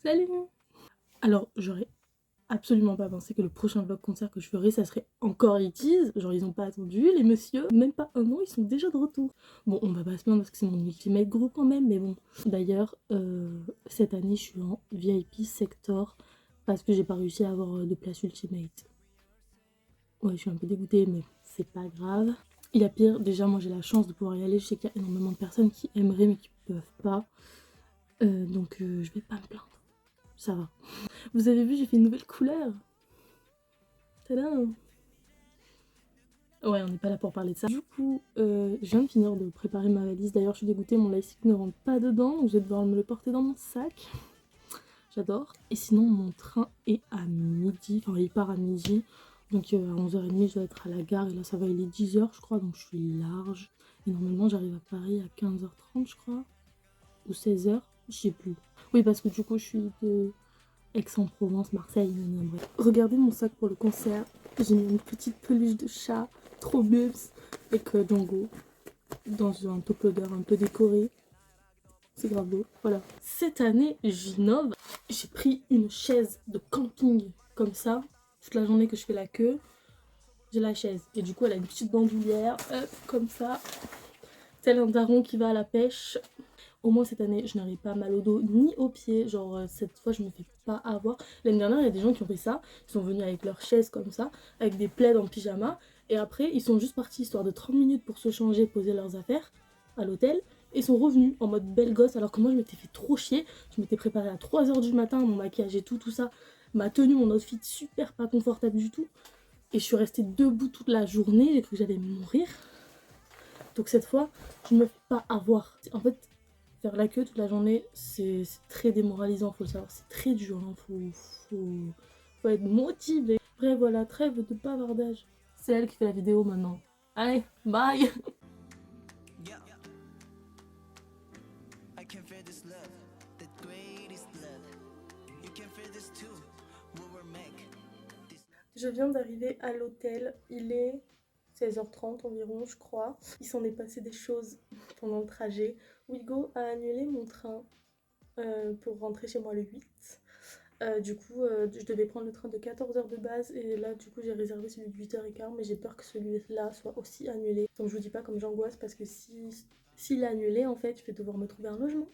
Salut. Alors, j'aurais absolument pas pensé que le prochain vlog concert que je ferais, ça serait encore ITZY. Genre, ils ont pas attendu, les messieurs. Même pas un an, ils sont déjà de retour. Bon, on va pas se plaindre parce que c'est mon ultimate groupe quand même, mais bon. D'ailleurs, cette année, je suis en VIP sector parce que j'ai pas réussi à avoir de place ultimate. Ouais, je suis un peu dégoûtée, mais c'est pas grave. Il y a pire, déjà, moi j'ai la chance de pouvoir y aller. Je sais qu'il y a énormément de personnes qui aimeraient mais qui peuvent pas. Donc, je vais pas me plaindre. Ça va. Vous avez vu, j'ai fait une nouvelle couleur. Tadam! Ouais, on n'est pas là pour parler de ça. Du coup, je viens de finir de préparer ma valise. D'ailleurs, je suis dégoûtée, mon lightstick ne rentre pas dedans. Donc je vais devoir me le porter dans mon sac. J'adore. Et sinon, mon train est à midi. Enfin, il part à midi. Donc à 11h30, je dois être à la gare. Et là, ça va, il est 10h, je crois. Donc je suis large. Et normalement, j'arrive à Paris à 15h30, je crois. Ou 16h. Je sais plus. Oui, parce que du coup, je suis de Aix-en-Provence, Marseille. Bref. Regardez mon sac pour le concert. J'ai mis une petite peluche de chat. Trop bubs. Avec Django. Dans un top loader un peu décoré. C'est grave beau. Voilà. Cette année, j'innove. J'ai pris une chaise de camping comme ça. Toute la journée que je fais la queue, j'ai la chaise. Et du coup, elle a une petite bandoulière. Hop, comme ça. Tel un daron qui va à la pêche. Au moins cette année, je n'arrive pas mal au dos ni aux pieds. Genre, cette fois, je me fais pas avoir. L'année dernière, il y a des gens qui ont fait ça. Ils sont venus avec leur chaise comme ça, avec des plaids en pyjama. Et après, ils sont juste partis histoire de 30 minutes pour se changer, poser leurs affaires à l'hôtel. Et sont revenus en mode belle gosse. Alors que moi, je m'étais fait trop chier. Je m'étais préparée à 3h du matin, mon maquillage et tout ça. Ma tenue, mon outfit super pas confortable du tout. Et je suis restée debout toute la journée. J'ai cru que j'allais mourir. Donc cette fois, je me fais pas avoir. En fait, faire la queue toute la journée, c'est très démoralisant, faut le savoir. C'est très dur, hein. Faut être motivé. Bref, voilà, trêve de bavardage. C'est elle qui fait la vidéo maintenant. Allez, bye. Je viens d'arriver à l'hôtel, il est 16h30 environ, je crois. Il s'en est passé des choses pendant le trajet. Wigo a annulé mon train pour rentrer chez moi le 8. Du coup, je devais prendre le train de 14h de base et là, du coup, j'ai réservé celui de 8h15, mais j'ai peur que celui-là soit aussi annulé. Donc, je vous dis pas comme j'angoisse parce que s'il est annulé, en fait, je vais devoir me trouver un logement.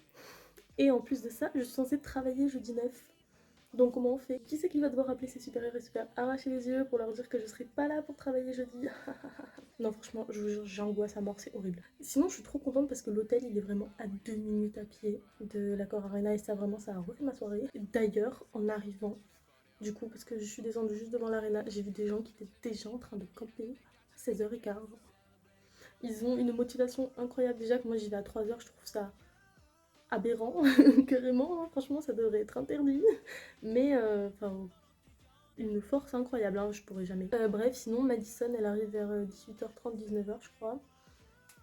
Et en plus de ça, je suis censée travailler jeudi 9. Donc comment on fait? Qui c'est qui va devoir appeler ses supérieurs et se faire arracher les yeux pour leur dire que je serai pas là pour travailler jeudi? Non, franchement, je vous jure, j'angoisse à mort, c'est horrible. Sinon, je suis trop contente parce que l'hôtel, il est vraiment à 2 minutes à pied de l'Accor Arena et ça, vraiment, ça a refait ma soirée. D'ailleurs, en arrivant, du coup, parce que je suis descendue juste devant l'Arena, j'ai vu des gens qui étaient déjà en train de camper à 16h15. Ils ont une motivation incroyable. Déjà que moi, j'y vais à 3h, je trouve ça aberrant, carrément, hein. Franchement, ça devrait être interdit. Mais, enfin, une force incroyable, hein, je pourrais jamais. Bref, sinon, Madison, elle arrive vers 18h30, 19h, je crois.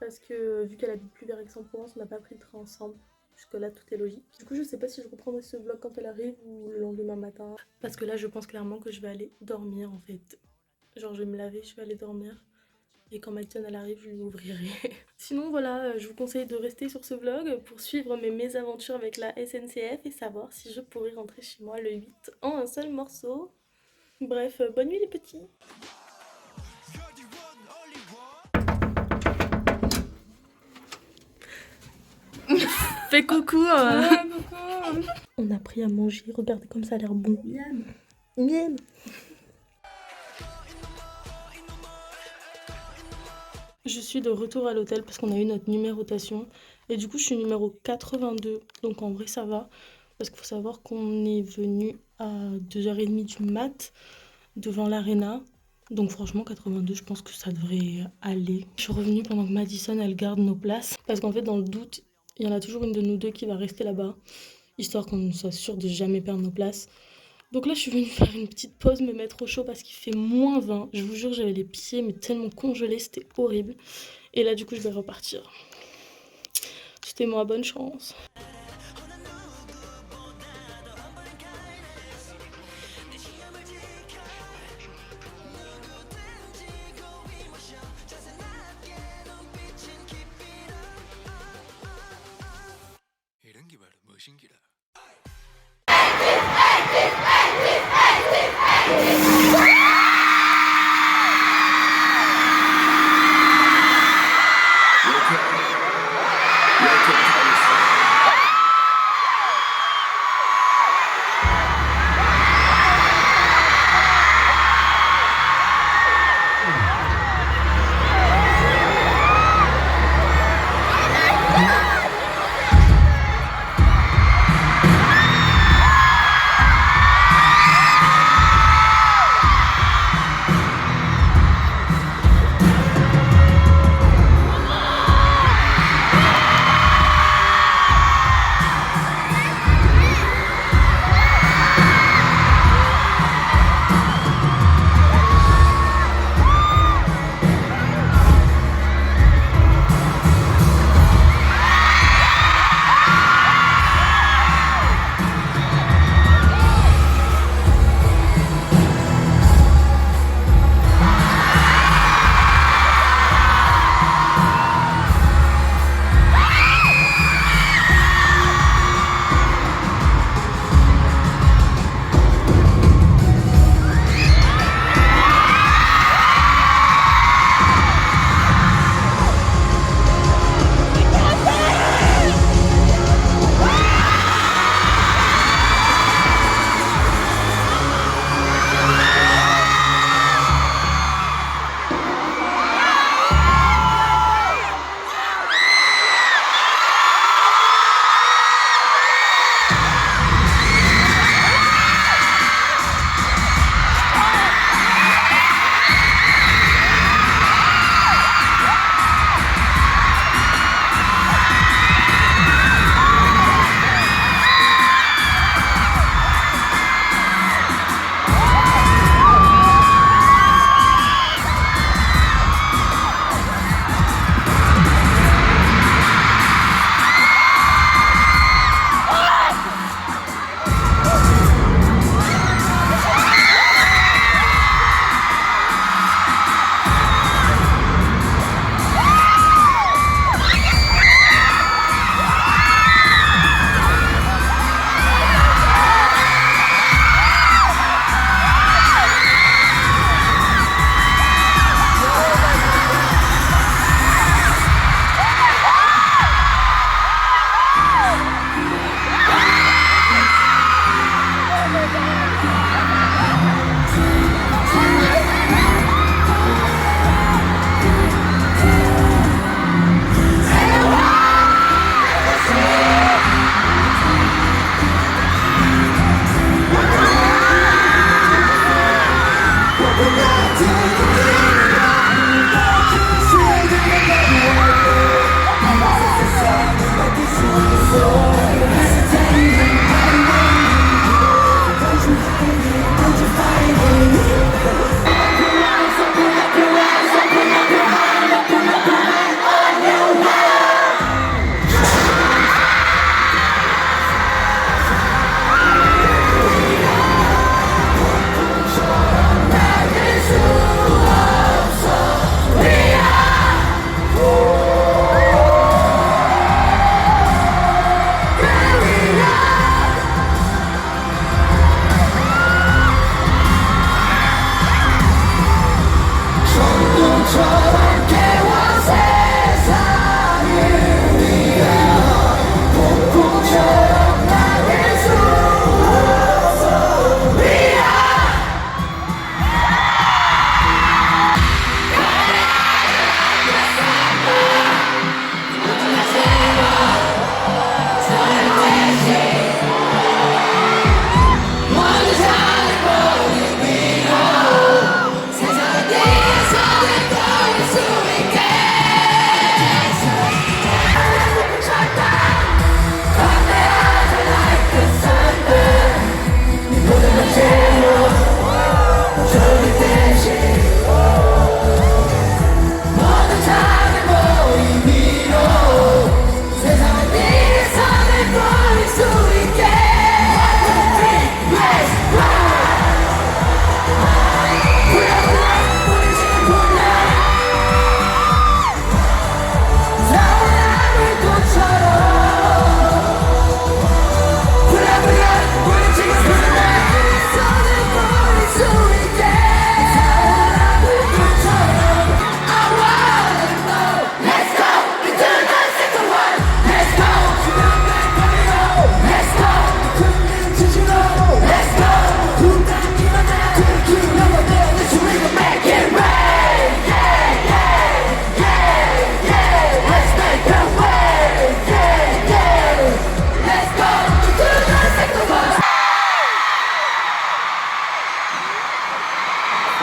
Parce que vu qu'elle habite plus vers Aix-en-Provence, on n'a pas pris le train ensemble. Jusque-là, tout est logique. Du coup, je sais pas si je reprendrai ce vlog quand elle arrive ou le lendemain matin. Parce que là, je pense clairement que je vais aller dormir, en fait. Genre, je vais me laver, je vais aller dormir. Et quand Madison elle arrive, je lui ouvrirai. Sinon voilà, je vous conseille de rester sur ce vlog pour suivre mes mésaventures avec la SNCF et savoir si je pourrai rentrer chez moi le 8 en un seul morceau. Bref, bonne nuit les petits. Fais coucou. On a pris à manger, regardez comme ça a l'air bon. Miam. Miam. Je suis de retour à l'hôtel parce qu'on a eu notre numérotation. Et du coup, je suis numéro 82. Donc en vrai, ça va. Parce qu'il faut savoir qu'on est venu à 2h30 du mat devant l'Arena. Donc franchement, 82, je pense que ça devrait aller. Je suis revenue pendant que Madison, elle garde nos places. Parce qu'en fait, dans le doute, il y en a toujours une de nous deux qui va rester là-bas. Histoire qu'on soit sûr de jamais perdre nos places. Donc là, je suis venue faire une petite pause, me mettre au chaud parce qu'il fait -20. Je vous jure, j'avais les pieds mais tellement congelés, c'était horrible. Et là, du coup, je vais repartir. C'était moi, bonne chance.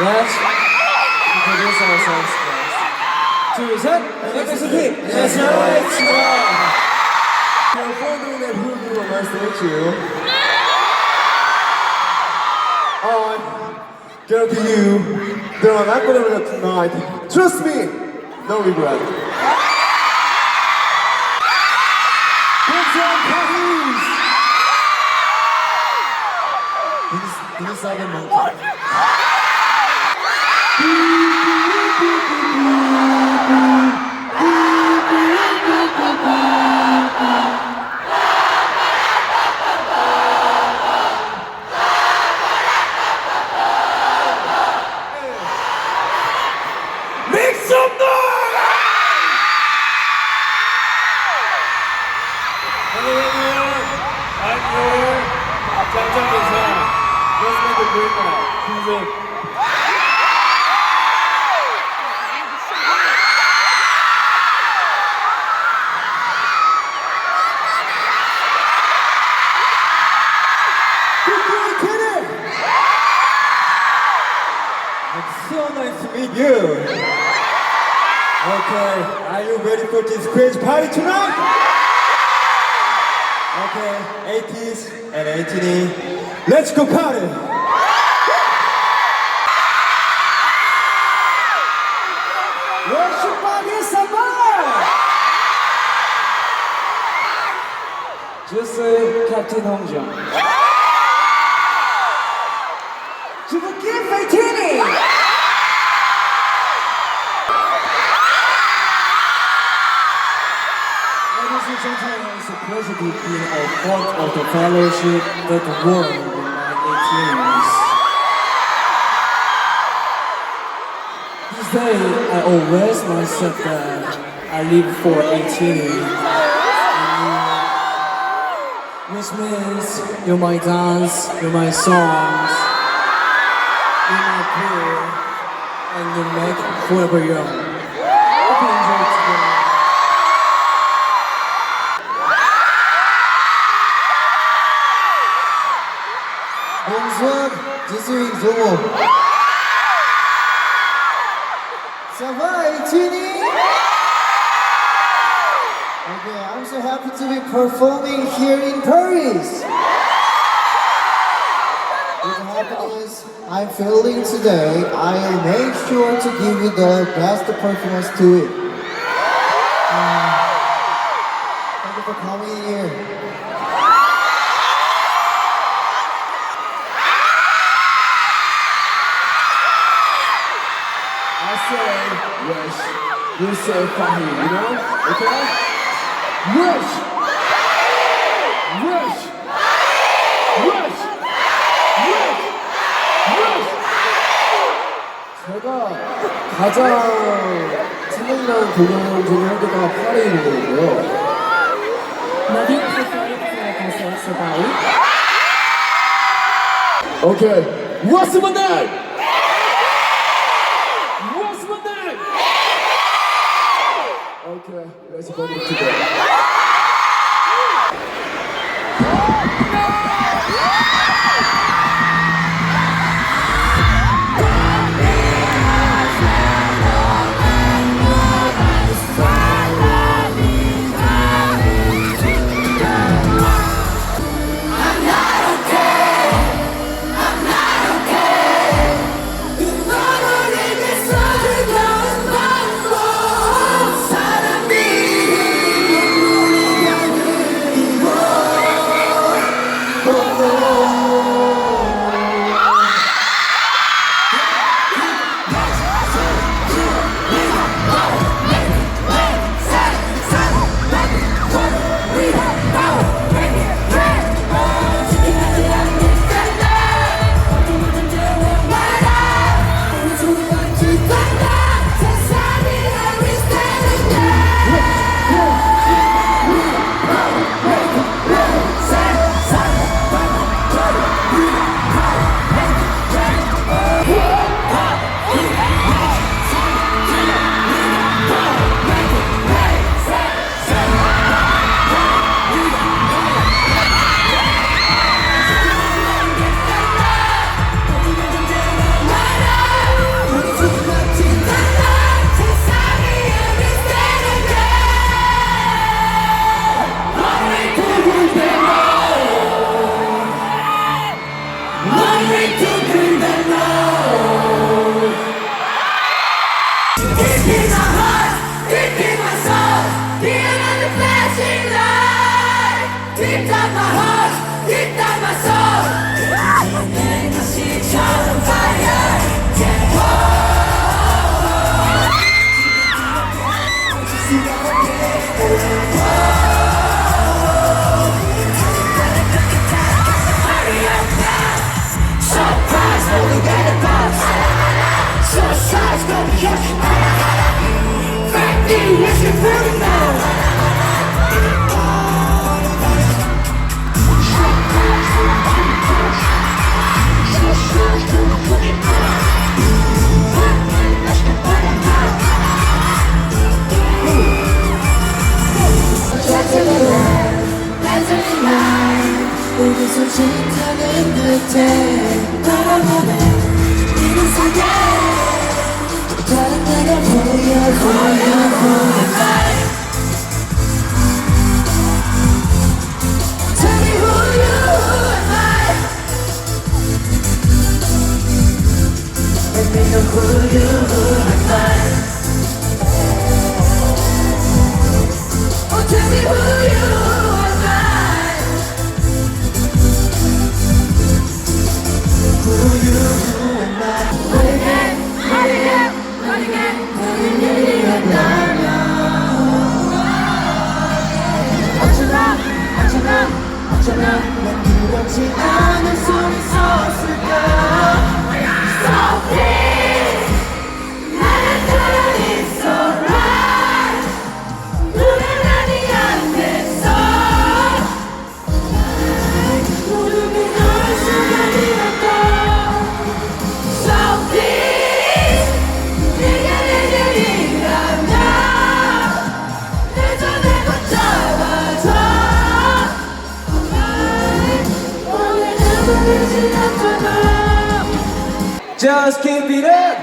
Let's introduce ourselves first. 둘, 셋! MXP! 안녕하세요, 엑스입니다. Before doing that voodoo, nice to meet you. Guarantee you, there are not gonna regret tonight. Trust me, no regret. What's up, Paris? This is like a monkey. Make some noise! I'm here. 짱짱해서 Let's make a great night. It's so nice to meet you. Okay, are you ready for this crazy party tonight? Okay, 80s and 18E, let's go party! Worship party summer! Just say Captain Hongjang. 주부기 18E! Ladies and gentlemen, it's a pleasure to be a part of the fellowship that won in my 18s. This day, I always myself that I live for 18. Which means you're my dance, you're my songs, you're my prayer, and you make forever young. Hope you enjoy today. Bonsoir, je suis Zomo. Ça va, Etini? Okay, I'm so happy to be performing here in Paris. What happened is, I'm feeling today, I'll make sure to give you the best performance to it. Thank you for coming here. I say, wish. You say funny, you know? Okay? Wish! Wish! Wish! Wish! Wish! 제가 가장 생각나는 공연 중에 한 개가 파리인 거고요. Ma vie préférée pour la concert, c'est Paris. Okay, what's my name? What's my name? Okay, let's go together. Don't bring that low. Deep in my heart, deep in my soul, beyond the flashing light. Deep down my heart, deep down my soul. And I see each other on fire. Yeah. Hurry up now. Surprise, only get a box. Suicide's gonna catch you. Frankly, wish you pretty now. 여기서 진짜는 듯해 바라보네 이런 속에 다른 내가 보여 Tell me who you am I Let me know who you am I Oh tell me who you am I Who you am I 어쩌면 난 두렵지 않을 수 있었을까 So please 나는 it's alright 불안하니 안 됐어 모르게 널 시간이었다 So please 내가 내일이라면 내 전에 붙잡아줘 Just keep it up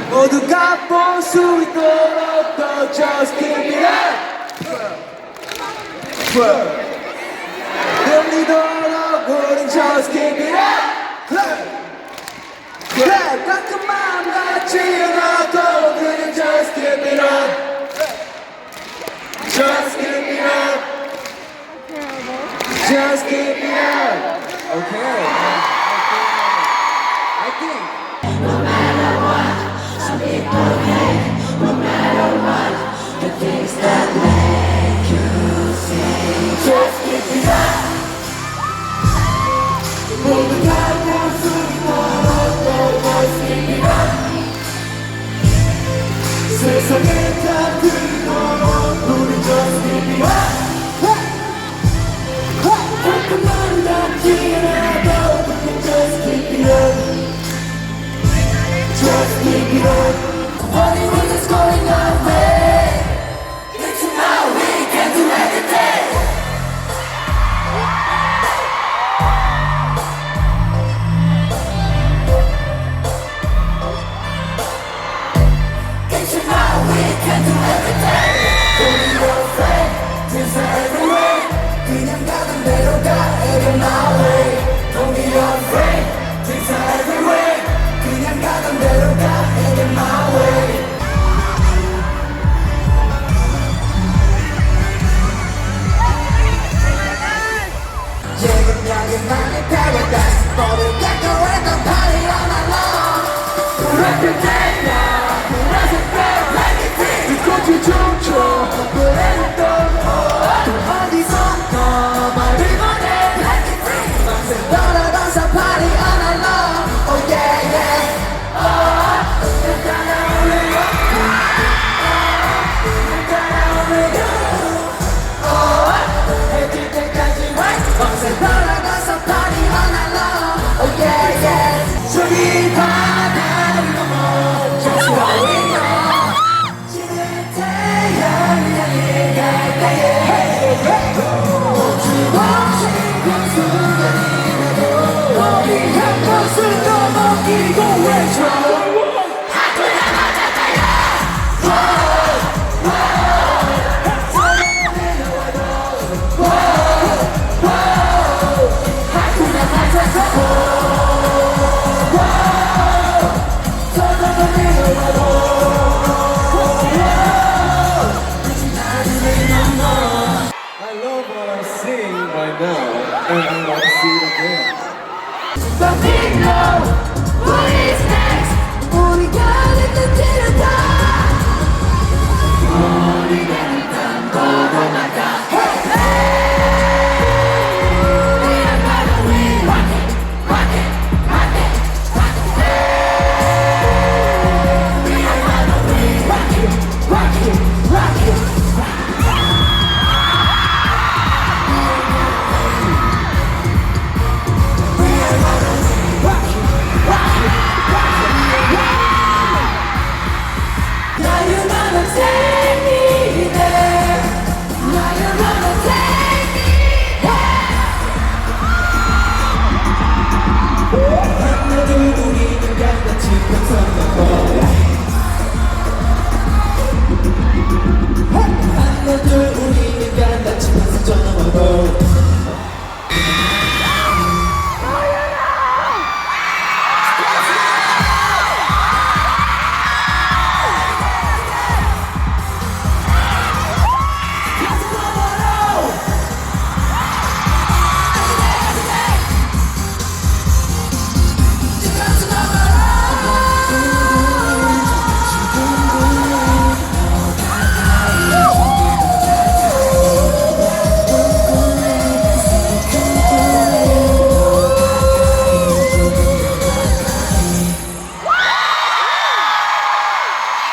모두가 볼 수 있도록 더 Just keep it up 들리도록 우린 Just keep it up 가끔 마음같이 않아도 그냥 Just keep it up Just keep it up Just keep it up Okay I think No matter what some people hate No matter what the things that make you sing Just keep it up 모두가 볼 수 있도록 Just keep it up 세상에 닿도록 우리 Just keep it up 가끔만 닿지라도 Just keep it up Just keep it up Hollywood is going our way It's now we can do everything It's now we can do everything Don't be afraid Things are everywhere 그냥 가는 대로 가 Every my way Don't be afraid Things are everywhere 그냥 가는 대로 가 Every my way 지금 여기만이 paradise 모두 decorate the party all night long Every day now Every day like it's free 이꽃이 춤춰 그래도 또 어디선가 말을 꺼내 like it's free 밤새 떨어져서 party all night long Oh yeah yeah 날 따라오는 해질 때까지 wait 밤새 떨어져서 party all night long Oh yeah yeah 저기 바다를 넘어 Just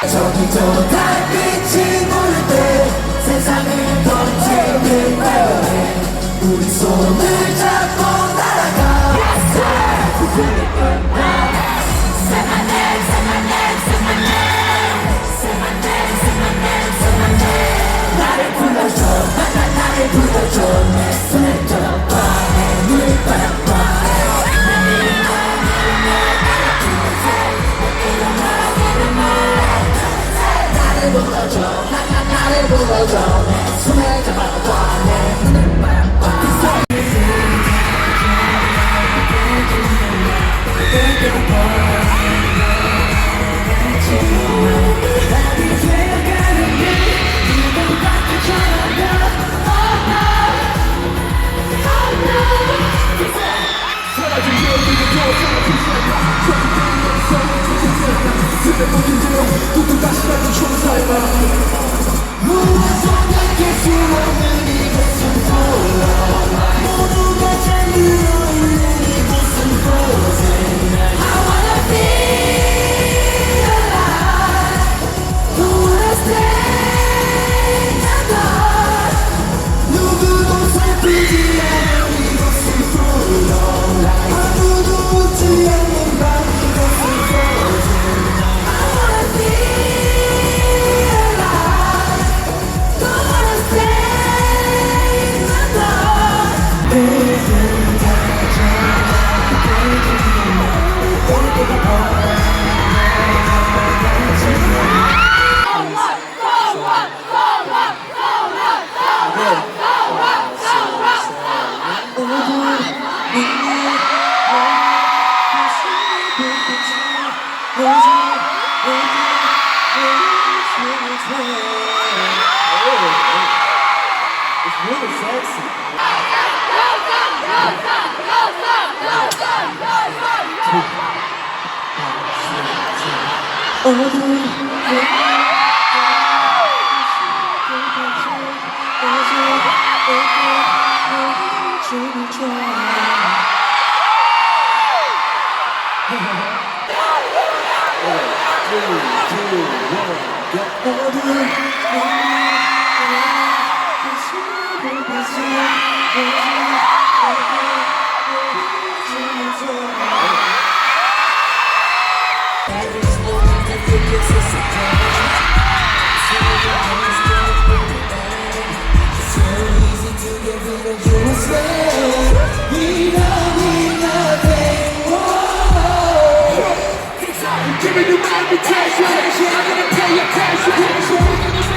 저기도 달빛이 보일 때 세상을 던지는 멜로디 우리 손을 잡고 날아가 Yes sir! Say my name, say my name, say my name Say my name, say my name, say my name 나를 불러줘, 나를 불러줘 내 손을 잡아 내 눈을 바라봐 나를 불러줘 나를 불러줘 내 손을 잡아봐 내 눈을 바라봐 Giving you my invitation, I'm gonna pay attention.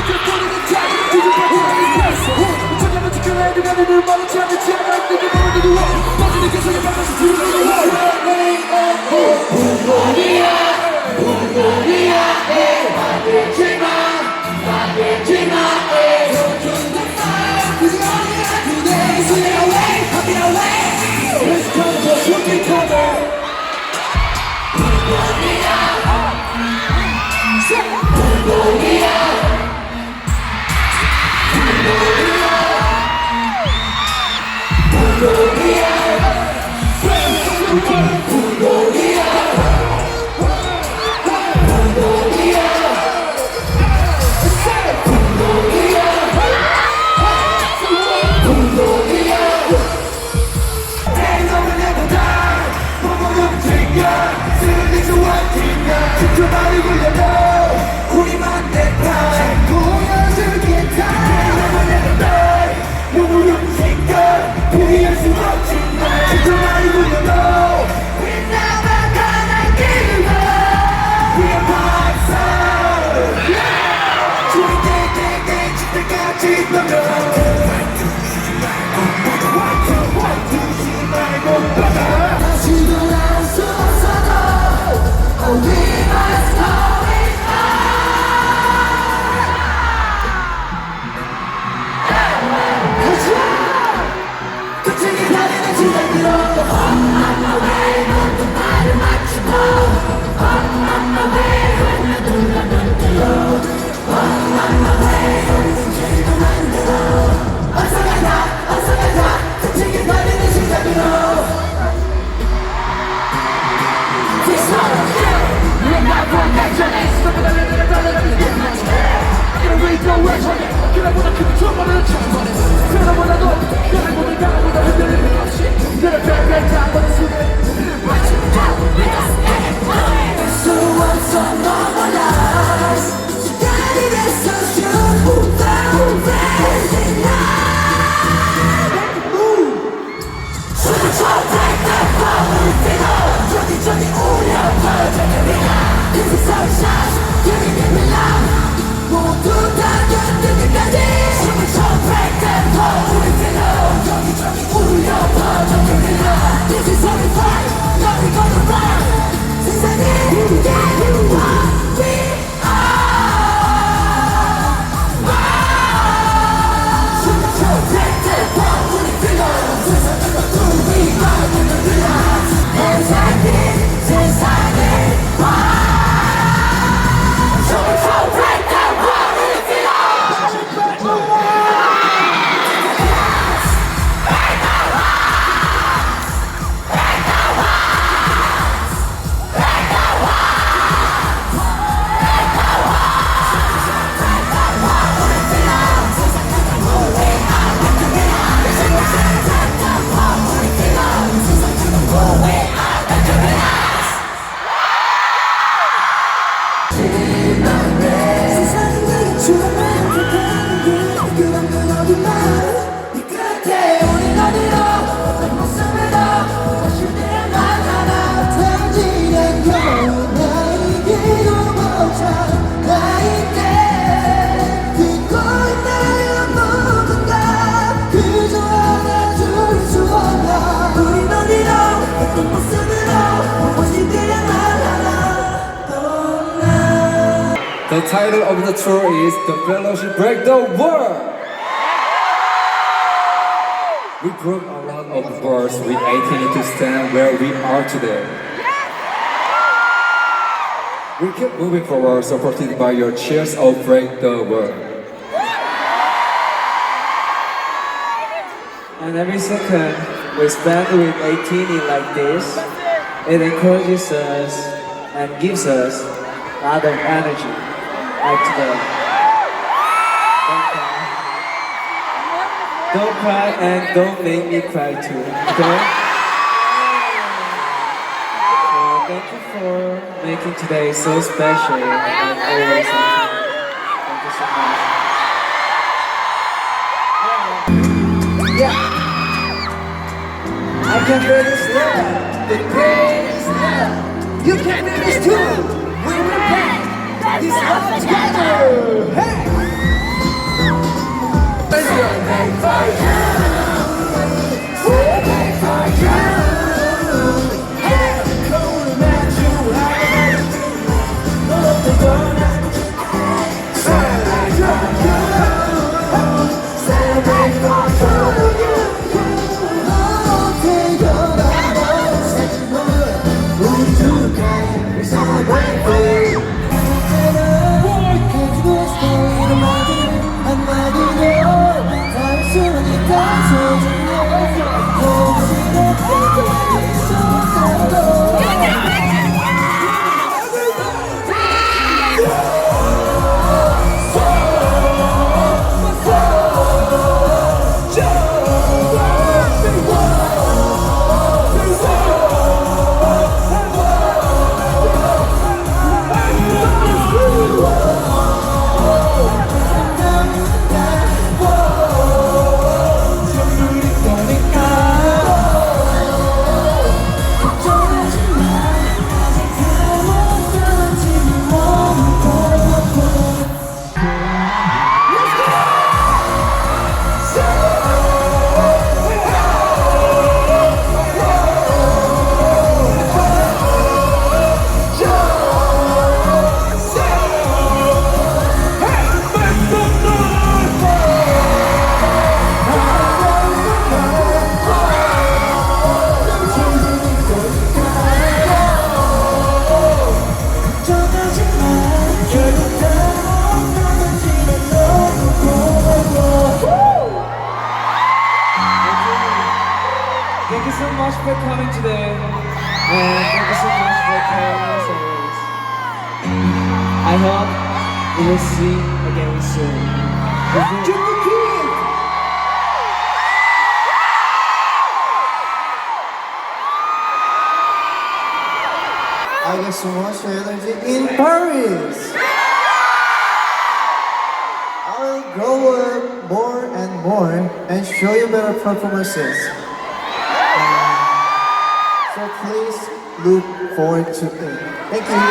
The title of the tour is The Fellowship Break the World. We broke a lot of words with 18 to stand where we are today. We keep moving forward, supported by your cheers of Break the World. And every second we spend with 18 like this, it encourages us and gives us a lot of energy. Like today. Don't cry and don't make me cry too, okay? So thank you for making today so special and always on time. Thank you so much. Yeah. I can feel this love, the greatest love. You can feel this too. We will pack this love together. Hey. Let's go. We'll for you. We'll for you. Hey. Cold man, you hide. Love the world. Celebrate for you. Celebrate for you. Thank you so much for coming today. And thank you so much for caring as always. I hope we will see again soon. Junior Kid! I get so much energy in Paris. I will grow up more and more and show you better performances. So please look forward to it. Thank you.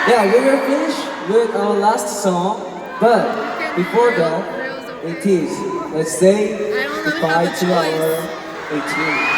Yeah, we will finish with our last song, but before that, it is let's say goodbye to our 18.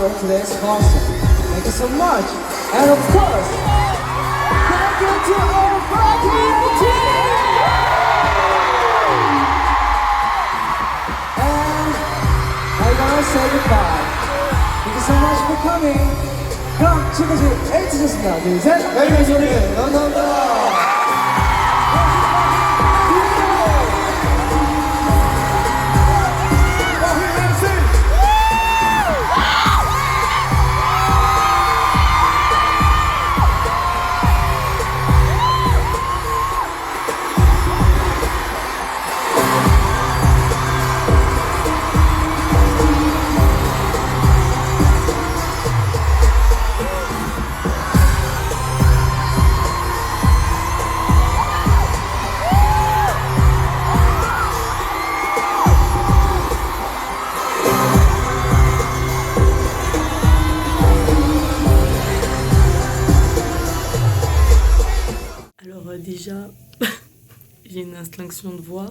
For today's concert. Thank you so much. And of course, thank you to our party team. And I'm gonna say goodbye. Thank you so much for coming. 그럼 지금까지 에이티즈였습니다. 둘, 셋. 네, 소리 감사합니다. déjà, j'ai une instinction de voix.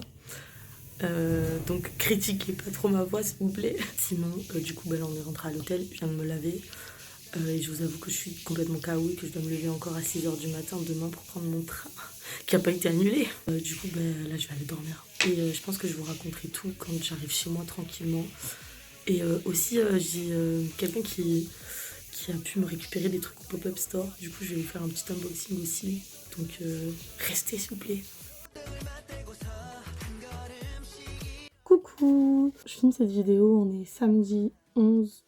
Donc critiquez pas trop ma voix s'il vous plaît. Sinon, du coup, là on est rentré à l'hôtel, je viens de me laver. Et je vous avoue que je suis complètement KO et que je dois me lever encore à 6h du matin demain pour prendre mon train qui n'a pas été annulé. Du coup, là je vais aller dormir. Et je pense que je vous raconterai tout quand j'arrive chez moi tranquillement. Et aussi, j'ai quelqu'un qui a pu me récupérer des trucs au pop-up store. Du coup, je vais vous faire un petit unboxing aussi. Donc, restez s'il vous plaît. Coucou! Je filme cette vidéo, on est samedi 11,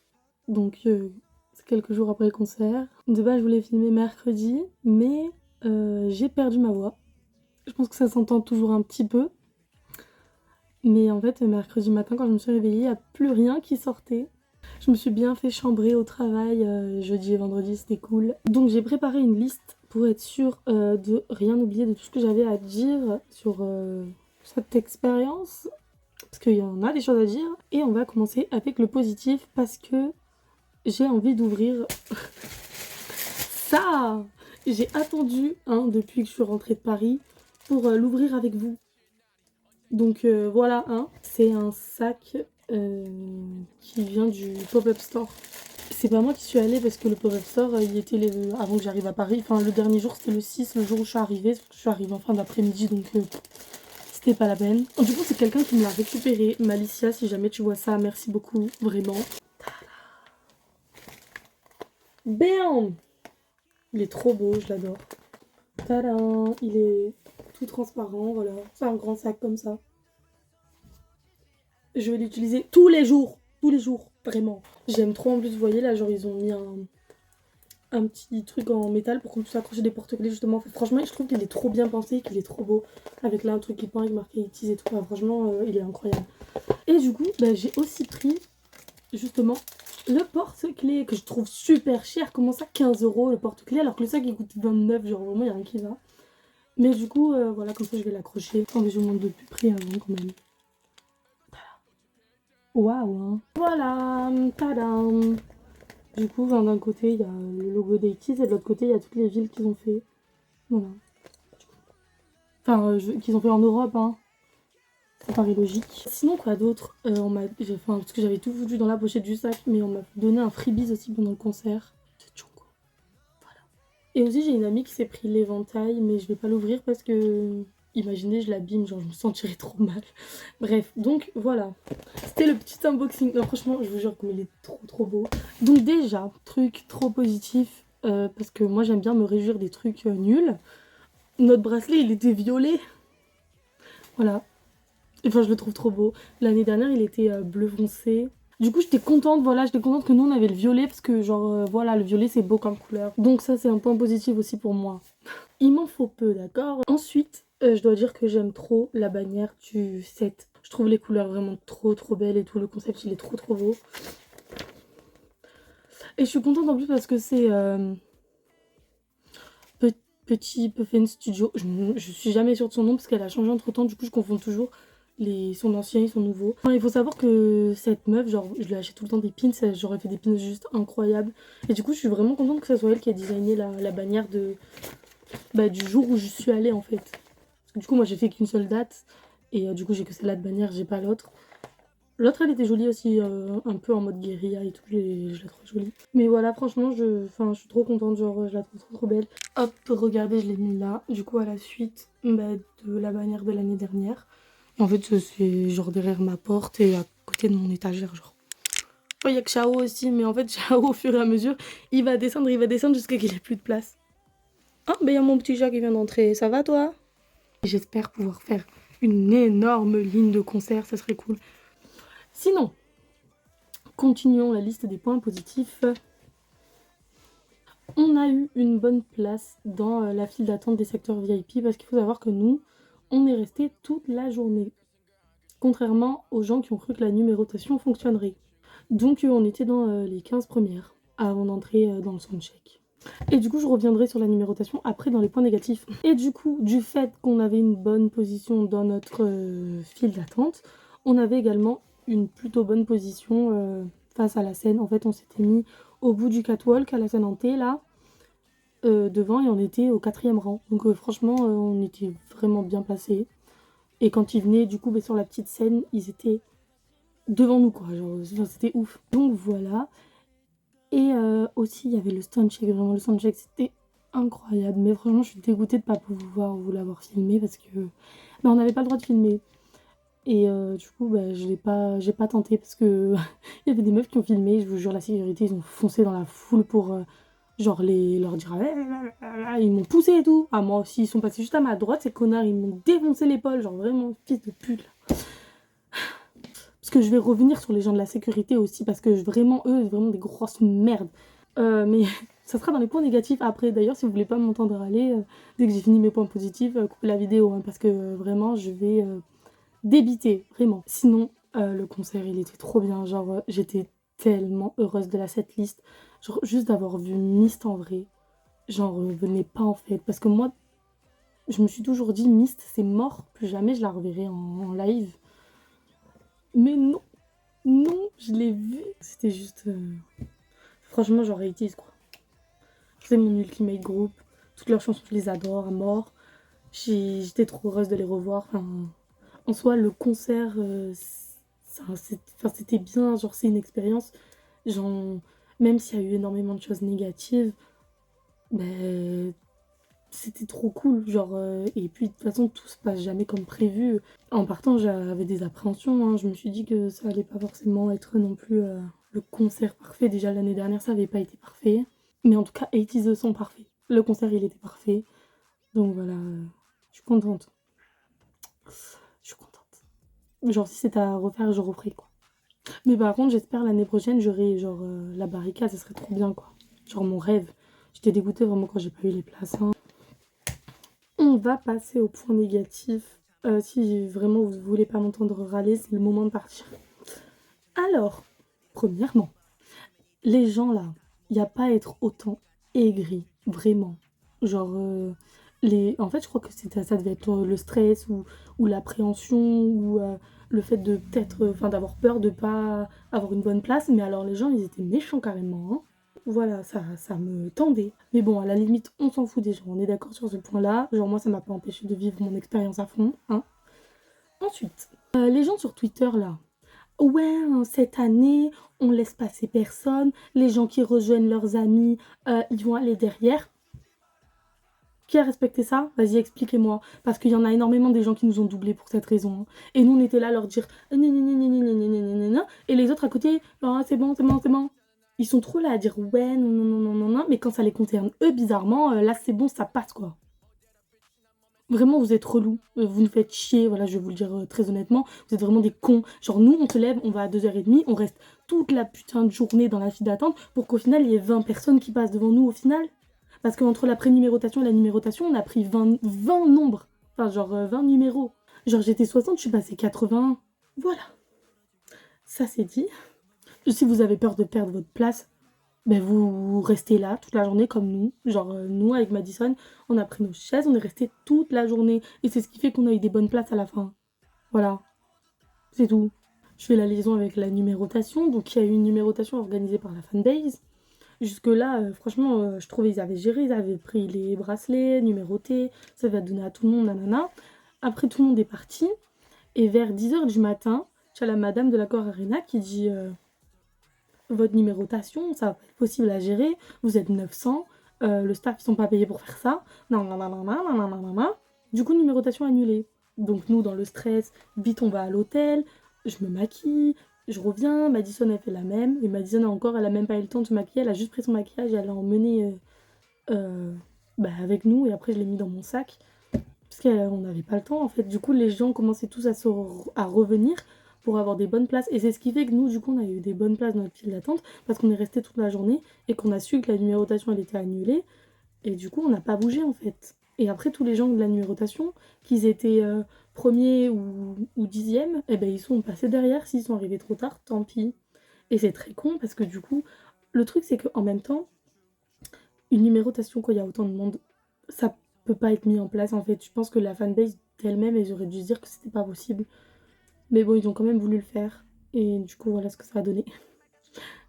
donc c'est quelques jours après le concert. De base, je voulais filmer mercredi, mais j'ai perdu ma voix. Je pense que ça s'entend toujours un petit peu. Mais en fait, mercredi matin, quand je me suis réveillée, il n'y a plus rien qui sortait. Je me suis bien fait chambrer au travail, jeudi et vendredi, c'était cool. Donc j'ai préparé une liste pour être sûre de rien oublier de tout ce que j'avais à dire sur cette expérience. Parce qu'il y en a des choses à dire. Et on va commencer avec le positif parce que j'ai envie d'ouvrir ça. J'ai attendu depuis que je suis rentrée de Paris pour l'ouvrir avec vous. Donc voilà, c'est un sac qui vient du pop-up store. C'est pas moi qui suis allée parce que le pop-up store, il était avant que j'arrive à Paris. Enfin, le dernier jour, c'était le 6, le jour où je suis arrivée. Je suis arrivée en fin d'après-midi, donc c'était pas la peine. Du coup, c'est quelqu'un qui me l'a récupéré. Malicia, si jamais tu vois ça, merci beaucoup, vraiment. Bam! Il est trop beau, je l'adore. Tadam! Il est tout transparent, voilà. C'est un grand sac comme ça. Je vais l'utiliser tous les jours, vraiment. J'aime trop en plus, vous voyez là, genre ils ont mis un petit truc en métal pour qu'on puisse accrocher des porte-clés justement. Franchement, je trouve qu'il est trop bien pensé, qu'il est trop beau. Avec là un truc qui pend avec marqué It et tout. Enfin, franchement, il est incroyable. Et du coup, j'ai aussi pris justement le porte-clés que je trouve super cher. Comment ça, 15 € le porte-clés alors que le sac il coûte 29, genre vraiment il n'y a rien qui va. Mais du coup, voilà, comme ça je vais l'accrocher. Attendez, je vous montre de plus près avant quand même. Waouh, voilà, tadam. Du coup, d'un côté, il y a le logo d'Aitis et de l'autre côté, il y a toutes les villes qu'ils ont fait. Voilà. Enfin, qu'ils ont fait en Europe, Ça paraît logique. Sinon, quoi d'autre parce que j'avais tout foutu dans la pochette du sac, mais on m'a donné un freebies aussi pendant le concert. De Jungkook. Voilà. Et aussi, j'ai une amie qui s'est pris l'éventail, mais je vais pas l'ouvrir parce que... Imaginez, je l'abîme, genre je me sentirais trop mal. Bref, donc voilà. C'était le petit unboxing. Non, franchement, je vous jure qu'il est trop beau. Donc déjà, truc trop positif, parce que moi j'aime bien me réjouir des trucs nuls. Notre bracelet, il était violet. Voilà. Enfin, je le trouve trop beau. L'année dernière, il était bleu foncé. Du coup, j'étais contente, que nous, on avait le violet, parce que genre, voilà, le violet, c'est beau comme couleur. Donc ça, c'est un point positif aussi pour moi. Il m'en faut peu, d'accord? Ensuite, je dois dire que j'aime trop la bannière du set. Je trouve les couleurs vraiment trop belles et tout. Le concept, il est trop beau. Et je suis contente en plus parce que c'est Petit Puffin Studio. Je suis jamais sûre de son nom parce qu'elle a changé entre temps. Du coup, je confonds toujours son ancien et son nouveau. Enfin, il faut savoir que cette meuf, genre, je lui achète tout le temps des pins. J'aurais fait des pins juste incroyables. Et du coup, je suis vraiment contente que ce soit elle qui a designé la bannière du jour où je suis allée en fait. Parce que du coup, moi j'ai fait qu'une seule date. Et du coup, j'ai que celle-là de bannière, j'ai pas l'autre. L'autre, elle était jolie aussi, un peu en mode guérilla et tout. Je la trouve jolie. Mais voilà, franchement, je suis trop contente. Genre, je la trouve trop belle. Hop, regardez, je l'ai mis là. Du coup, à la suite de la bannière de l'année dernière. Et en fait, c'est genre derrière ma porte et à côté de mon étagère, genre. Oh, il y a que Chao aussi, mais en fait, Chao, au fur et à mesure, il va descendre jusqu'à qu'il ait plus de place. Ah, il y a mon petit chat qui vient d'entrer. Ça va, toi? J'espère pouvoir faire une énorme ligne de concert, ça serait cool. Sinon, continuons la liste des points positifs. On a eu une bonne place dans la file d'attente des secteurs VIP parce qu'il faut savoir que nous, on est resté toute la journée. Contrairement aux gens qui ont cru que la numérotation fonctionnerait. Donc on était dans les 15 premières avant d'entrer dans le soundcheck. Et du coup, je reviendrai sur la numérotation après dans les points négatifs. Et du coup, du fait qu'on avait une bonne position dans notre file d'attente, on avait également une plutôt bonne position face à la scène. En fait, on s'était mis au bout du catwalk à la scène en T, là. devant et on était au 4e rang. Donc franchement, on était vraiment bien placés. Et quand ils venaient, du coup, sur la petite scène, ils étaient devant nous, quoi. Genre, c'était ouf. Donc voilà. Et aussi, il y avait le soundcheck. Vraiment, le soundcheck, c'était incroyable. Mais vraiment, je suis dégoûtée de ne pas pouvoir vous l'avoir filmé parce que on n'avait pas le droit de filmer. Et du coup, j'ai pas tenté parce que il y avait des meufs qui ont filmé. Je vous jure, la sécurité, ils ont foncé dans la foule pour genre leur dire ils m'ont poussé et tout. Ah, moi aussi, ils sont passés juste à ma droite, ces connards, ils m'ont défoncé l'épaule. Genre vraiment, fils de pute là. Parce que je vais revenir sur les gens de la sécurité aussi, parce que vraiment, eux, vraiment des grosses merdes. Mais ça sera dans les points négatifs après. D'ailleurs, si vous voulez pas m'entendre râler, dès que j'ai fini mes points positifs, coupez la vidéo, hein, parce que vraiment, je vais débiter, vraiment. Sinon, le concert, il était trop bien. Genre, j'étais tellement heureuse de la setlist. Genre, juste d'avoir vu Myst en vrai, j'en revenais pas en fait. Parce que moi, je me suis toujours dit, Myst, c'est mort, plus jamais je la reverrai en live. Mais non, non, je l'ai vu. C'était juste... Franchement, genre 80's quoi. C'est mon ultimate group. Toutes leurs chansons, je les adore à mort. J'étais trop heureuse de les revoir. Enfin, en soi, le concert, c'était bien. Genre, c'est une expérience. Genre, même s'il y a eu énormément de choses négatives, ben, c'était trop cool. Genre, et puis, de toute façon, tout se passe jamais comme prévu. En partant, j'avais des appréhensions. Hein. Je me suis dit que ça allait pas forcément être non plus le concert parfait. Déjà, l'année dernière, ça avait pas été parfait. Mais en tout cas, 80's the sont parfaits. Le concert, il était parfait. Donc voilà, je suis contente. Je suis contente. Genre, si c'était à refaire, je referai, quoi. Mais par contre, j'espère l'année prochaine, j'aurai genre la barricade, ça serait trop bien, quoi. Genre mon rêve. J'étais dégoûtée vraiment quand j'ai pas eu les places. Hein. On va passer au point négatif. Si vraiment vous voulez pas m'entendre râler, c'est le moment de partir. Alors, premièrement, les gens là, il n'y a pas à être autant aigri, vraiment. Genre, en fait, je crois que ça devait être le stress ou l'appréhension ou le fait de peut-être, d'avoir peur de pas avoir une bonne place. Mais alors, les gens, ils étaient méchants carrément. Hein. Voilà, ça me tendait. Mais bon, à la limite, on s'en fout des gens. On est d'accord sur ce point-là. Genre, moi, ça m'a pas empêché de vivre mon expérience à fond. Hein. Ensuite, les gens sur Twitter, là. Ouais, cette année, on laisse passer personne. Les gens qui rejoignent leurs amis, ils vont aller derrière. Qui a respecté ça? Vas-y, expliquez-moi. Parce qu'il y en a énormément des gens qui nous ont doublés pour cette raison. Hein. Et nous, on était là à leur dire et les autres à côté, oh, c'est bon, c'est bon, c'est bon. Ils sont trop là à dire ouais, non, non, non, non, non, non. Mais quand ça les concerne, eux, bizarrement, là, c'est bon, ça passe, quoi. Vraiment, vous êtes relous. Vous nous faites chier, voilà, je vais vous le dire très honnêtement. Vous êtes vraiment des cons. Genre, nous, on se lève, on va à 2h30, on reste toute la putain de journée dans la file d'attente pour qu'au final, il y ait 20 personnes qui passent devant nous au final. Parce qu'entre la prénumérotation et la numérotation, on a pris 20 nombres. Enfin, genre 20 numéros. Genre, j'étais 60, je suis passée 81. Voilà. Ça, c'est dit. Si vous avez peur de perdre votre place, ben vous restez là toute la journée comme nous. Genre, nous, avec Madison, on a pris nos chaises, on est resté toute la journée. Et c'est ce qui fait qu'on a eu des bonnes places à la fin. Voilà. C'est tout. Je fais la liaison avec la numérotation. Donc, il y a eu une numérotation organisée par la fanbase. Jusque-là, franchement, je trouvais qu'ils avaient géré. Ils avaient pris les bracelets, numérotés. Ça va donner à tout le monde, nanana. Après, tout le monde est parti. Et vers 10h du matin, tu as la madame de l'Accor Arena qui dit... votre numérotation, ça va pas être possible à gérer, vous êtes 900, le staff ils sont pas payés pour faire ça, nanana. Du coup, numérotation annulée. Donc nous, dans le stress, vite on va à l'hôtel, je me maquille, je reviens, Madison elle fait la même, et Madison encore, elle a même pas eu le temps de se maquiller, elle a juste pris son maquillage et elle l'a emmené avec nous, et après je l'ai mis dans mon sac, parce qu'on n'avait pas le temps en fait. Du coup, les gens commençaient tous à revenir, pour avoir des bonnes places. Et c'est ce qui fait que nous, du coup, on a eu des bonnes places dans notre file d'attente parce qu'on est resté toute la journée et qu'on a su que la numérotation, elle était annulée. Et du coup, on n'a pas bougé, en fait. Et après, tous les gens de la numérotation, qu'ils étaient premiers ou 10e, eh ben, ils sont passés derrière. S'ils sont arrivés trop tard, tant pis. Et c'est très con parce que du coup, le truc, c'est qu'en même temps, une numérotation, quand il y a autant de monde, ça peut pas être mis en place, en fait. Je pense que la fanbase d'elle-même, ils auraient dû se dire que c'était pas possible. Mais bon, ils ont quand même voulu le faire. Et du coup, voilà ce que ça a donné.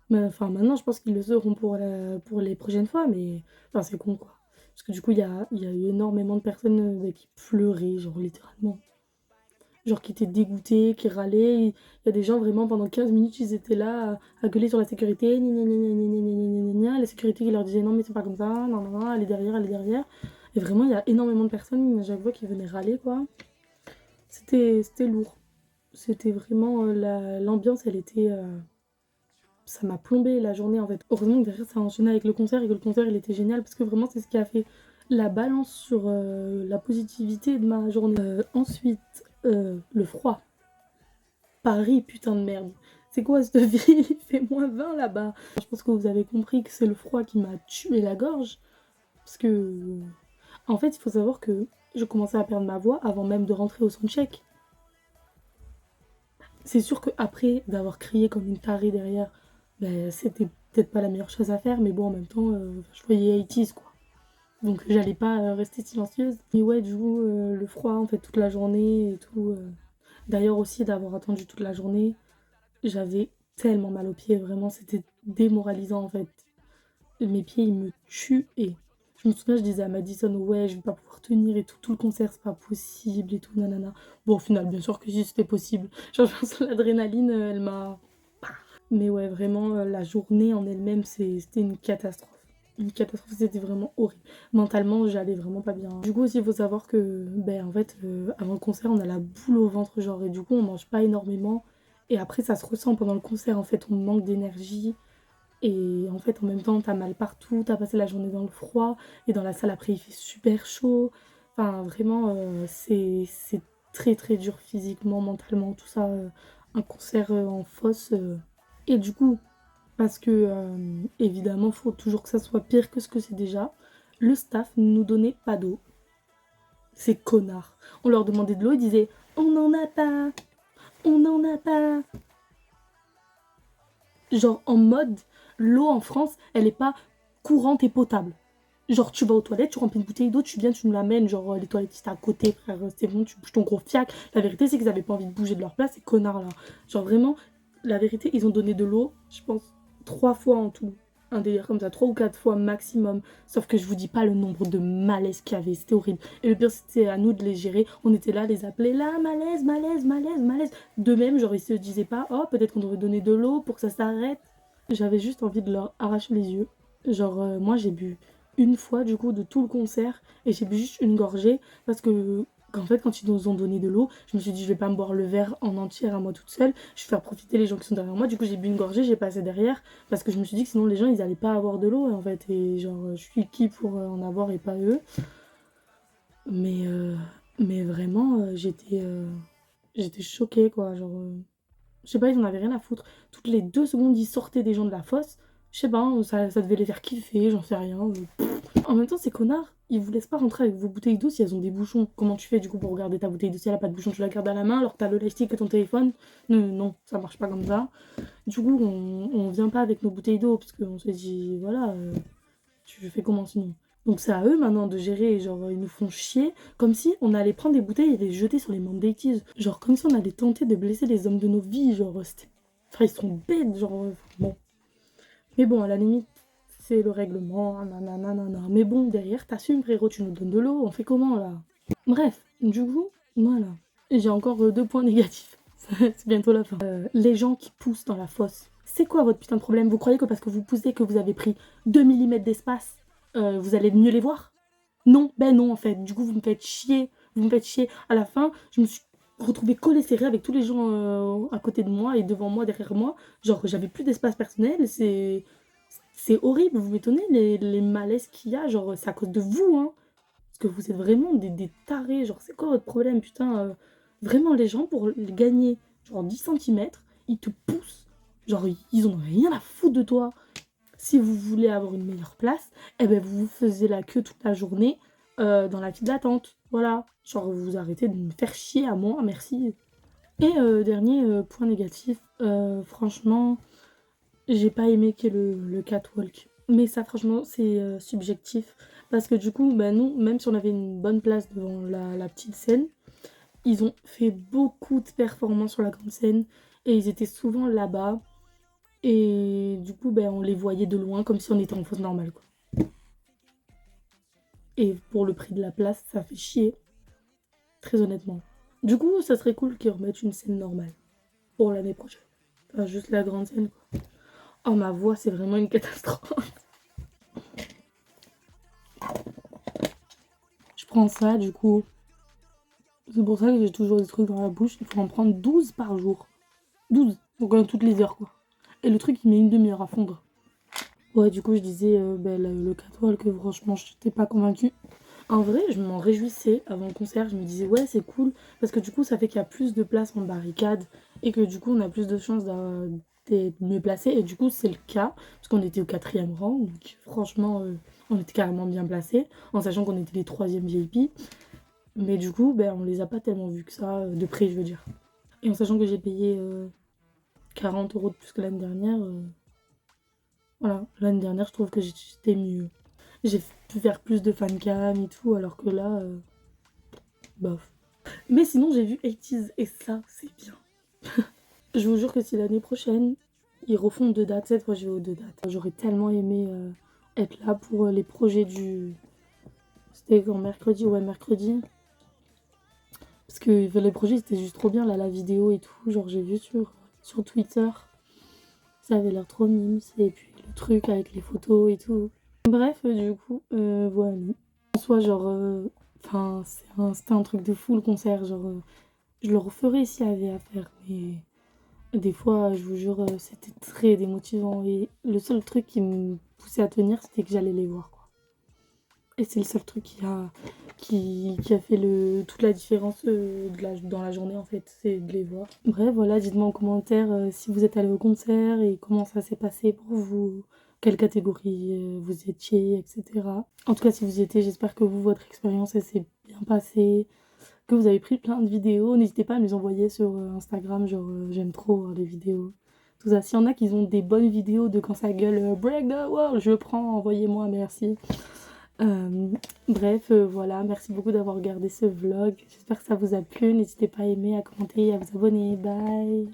Mais enfin, maintenant, je pense qu'ils le seront pour les prochaines fois. Mais enfin, c'est con, quoi. Parce que du coup, il y a eu énormément de personnes qui pleuraient, genre littéralement. Genre qui étaient dégoûtés, qui râlaient. Il y a des gens vraiment pendant 15 minutes, ils étaient là à gueuler sur la sécurité. Gna, gna, gna, gna, gna, gna, gna, gna, gna. La sécurité qui leur disait non mais c'est pas comme ça, non non non, elle est derrière, elle est derrière. Et vraiment il y a énormément de personnes à chaque fois qui venaient râler quoi. C'était lourd. C'était vraiment l'ambiance, elle était ça m'a plombé la journée en fait. Heureusement que derrière ça a enchaîné avec le concert et que le concert il était génial parce que vraiment c'est ce qui a fait la balance sur la positivité de ma journée. Ensuite, le froid. Paris, putain de merde. C'est quoi cette ville? Il fait -20 là-bas. Je pense que vous avez compris que c'est le froid qui m'a tué la gorge. Parce que, en fait, il faut savoir que je commençais à perdre ma voix avant même de rentrer au soundcheck. C'est sûr qu'après d'avoir crié comme une tarée derrière, ben, c'était peut-être pas la meilleure chose à faire, mais bon, en même temps, je voyais 80's quoi. Donc j'allais pas rester silencieuse. Et ouais, du coup, le froid, en fait, toute la journée et tout. D'ailleurs aussi, d'avoir attendu toute la journée, j'avais tellement mal aux pieds, vraiment, c'était démoralisant en fait. Mes pieds, ils me tuaient. Je me souviens, je disais à Madison, ouais, je vais pas pouvoir tenir et tout, tout le concert, c'est pas possible et tout, nanana. Bon, au final, bien sûr que si, c'était possible. Genre, je pense que l'adrénaline, elle m'a... Mais ouais, vraiment, la journée en elle-même, c'était une catastrophe. Une catastrophe, c'était vraiment horrible. Mentalement, j'allais vraiment pas bien. Du coup, aussi, il faut savoir que, ben, en fait, avant le concert, on a la boule au ventre, genre, et du coup, on mange pas énormément. Et après, ça se ressent pendant le concert, en fait, on manque d'énergie. Et en fait, en même temps, t'as mal partout, t'as passé la journée dans le froid, et dans la salle après, il fait super chaud. Enfin, vraiment, c'est très très dur physiquement, mentalement, tout ça. Un concert en fosse. Et du coup, parce que évidemment, faut toujours que ça soit pire que ce que c'est déjà, le staff ne nous donnait pas d'eau. Ces connards. On leur demandait de l'eau, ils disaient on n'en a pas, on n'en a pas. Genre en mode, l'eau en France, elle est pas courante et potable. Genre tu vas aux toilettes, tu remplis une bouteille d'eau, tu viens, tu nous l'amènes, genre les toilettes c'était à côté, frère, c'est bon, tu bouges ton gros fiac. La vérité c'est qu'ils avaient pas envie de bouger de leur place, ces connards là. Genre vraiment, la vérité, ils ont donné de l'eau, je pense, 3 fois en tout. Un délire comme ça, 3 ou 4 fois maximum. Sauf que je vous dis pas le nombre de malaises qu'il y avait, c'était horrible. Et le pire, c'était à nous de les gérer. On était là, les appeler là, malaise, malaise, malaise, malaise. De même, genre, ils se disaient pas, oh, peut-être qu'on devrait donner de l'eau pour que ça s'arrête. J'avais juste envie de leur arracher les yeux. Genre, moi, j'ai bu une fois, du coup, de tout le concert. Et j'ai bu juste une gorgée. Parce que qu'en fait, quand ils nous ont donné de l'eau, je me suis dit, je vais pas me boire le verre en entier à moi toute seule. Je vais faire profiter les gens qui sont derrière moi. Du coup, j'ai bu une gorgée, j'ai passé derrière. Parce que je me suis dit que sinon, les gens, ils allaient pas avoir de l'eau, en fait. Et genre, je suis qui pour en avoir et pas eux. Mais, euh, mais vraiment, j'étais choquée, quoi. Genre, je sais pas, ils en avaient rien à foutre. Toutes les 2 secondes, ils sortaient des gens de la fosse. Je sais pas, hein, ça devait les faire kiffer, j'en sais rien. En même temps, ces connards, ils vous laissent pas rentrer avec vos bouteilles d'eau si elles ont des bouchons. Comment tu fais du coup pour regarder ta bouteille d'eau si elle a pas de bouchon? Tu la gardes à la main alors que t'as le lightstick et ton téléphone? Non, non, ça marche pas comme ça. Du coup, on vient pas avec nos bouteilles d'eau parce qu'on se dit, voilà, tu fais comment sinon? Donc c'est à eux maintenant de gérer, genre ils nous font chier, comme si on allait prendre des bouteilles et les jeter sur les membres d'Aities. Genre comme si on allait tenter de blesser les hommes de nos vies, genre c'était... Enfin ils sont bêtes, genre... bon. Mais bon, à la limite, c'est le règlement, nanana. Mais bon, derrière, t'assumes, frérot, tu nous donnes de l'eau, on fait comment, là? Bref, du coup, voilà. Et j'ai encore 2 points négatifs. C'est bientôt la fin. Les gens qui poussent dans la fosse. C'est quoi votre putain de problème? Vous croyez que parce que vous poussez, que vous avez pris 2 millimètres d'espace, vous allez mieux les voir? Non, ben non, en fait. Du coup, vous me faites chier. Vous me faites chier. À la fin, je me suis retrouvée collée serrée avec tous les gens à côté de moi et devant moi, derrière moi. Genre, j'avais plus d'espace personnel. C'est horrible. Vous m'étonnez les malaises qu'il y a. Genre, c'est à cause de vous, hein. Parce que vous êtes vraiment des tarés. Genre, c'est quoi votre problème, putain vraiment, les gens, pour gagner genre 10 centimètres, ils te poussent. Genre, ils ont rien à foutre de toi. Si vous voulez avoir une meilleure place, eh ben vous faisiez la queue toute la journée dans la file d'attente. Voilà. Genre, vous arrêtez de me faire chier à moi, merci. Et dernier point négatif, franchement, j'ai pas aimé qu'il y ait le catwalk. Mais ça, franchement, c'est subjectif. Parce que du coup, bah, nous, même si on avait une bonne place devant la petite scène, ils ont fait beaucoup de performances sur la grande scène. Et ils étaient souvent là-bas. Et du coup, ben, on les voyait de loin comme si on était en fosse normale, quoi. Et pour le prix de la place, ça fait chier. Très honnêtement. Du coup, ça serait cool qu'ils remettent une scène normale pour l'année prochaine. Enfin, juste la grande scène, quoi. Oh, ma voix, c'est vraiment une catastrophe. Je prends ça, du coup. C'est pour ça que j'ai toujours des trucs dans la bouche. Il faut en prendre 12 par jour. 12. Donc toutes les heures, quoi. Et le truc, il met une demi-heure à fondre. Ouais, du coup, je disais le catwalk que franchement, je n'étais pas convaincue. En vrai, je m'en réjouissais avant le concert. Je me disais, ouais, c'est cool. Parce que du coup, ça fait qu'il y a plus de place en barricade. Et que du coup, on a plus de chances d'être mieux placé. Et du coup, c'est le cas. Parce qu'on était au 4e rang. Donc, franchement, on était carrément bien placés. En sachant qu'on était les 3e VIP. Mais du coup, on les a pas tellement vus que ça. De prix, je veux dire. Et en sachant que j'ai payé 40 € de plus que l'année dernière. Voilà, l'année dernière, je trouve que j'étais mieux. J'ai pu faire plus de fancam et tout, alors que là, bof. Mais sinon, j'ai vu 80's et ça, c'est bien. Je vous jure que si l'année prochaine, ils refont 2 dates, cette fois je vais aux 2 dates. J'aurais tellement aimé être là pour les projets du... C'était quand mercredi? Ouais, mercredi. Parce que les projets, c'était juste trop bien, là, la vidéo et tout. Genre, j'ai vu sur Twitter. Ça avait l'air trop mimes. Et puis le truc avec les photos et tout. Bref, du coup, voilà. En soi, genre, enfin, c'était un truc de fou le concert. Genre, je le referais s'il y avait à faire. Mais des fois, je vous jure, c'était très démotivant. Et le seul truc qui me poussait à tenir, c'était que j'allais les voir, quoi. Et c'est le seul truc qui a fait toute la différence dans la journée, en fait, c'est de les voir. Bref, voilà, dites-moi en commentaire si vous êtes allé au concert et comment ça s'est passé pour vous, quelle catégorie vous étiez, etc. En tout cas, si vous y étiez, j'espère que vous, votre expérience, elle s'est bien passée, que vous avez pris plein de vidéos. N'hésitez pas à me les envoyer sur Instagram, genre j'aime trop voir les vidéos. Tout ça, s'il y en a qui ont des bonnes vidéos de quand ça gueule Break the World, je prends, envoyez-moi, merci. Bref, voilà, merci beaucoup d'avoir regardé ce vlog. J'espère que ça vous a plu. N'hésitez pas à aimer, à commenter et à vous abonner. Bye!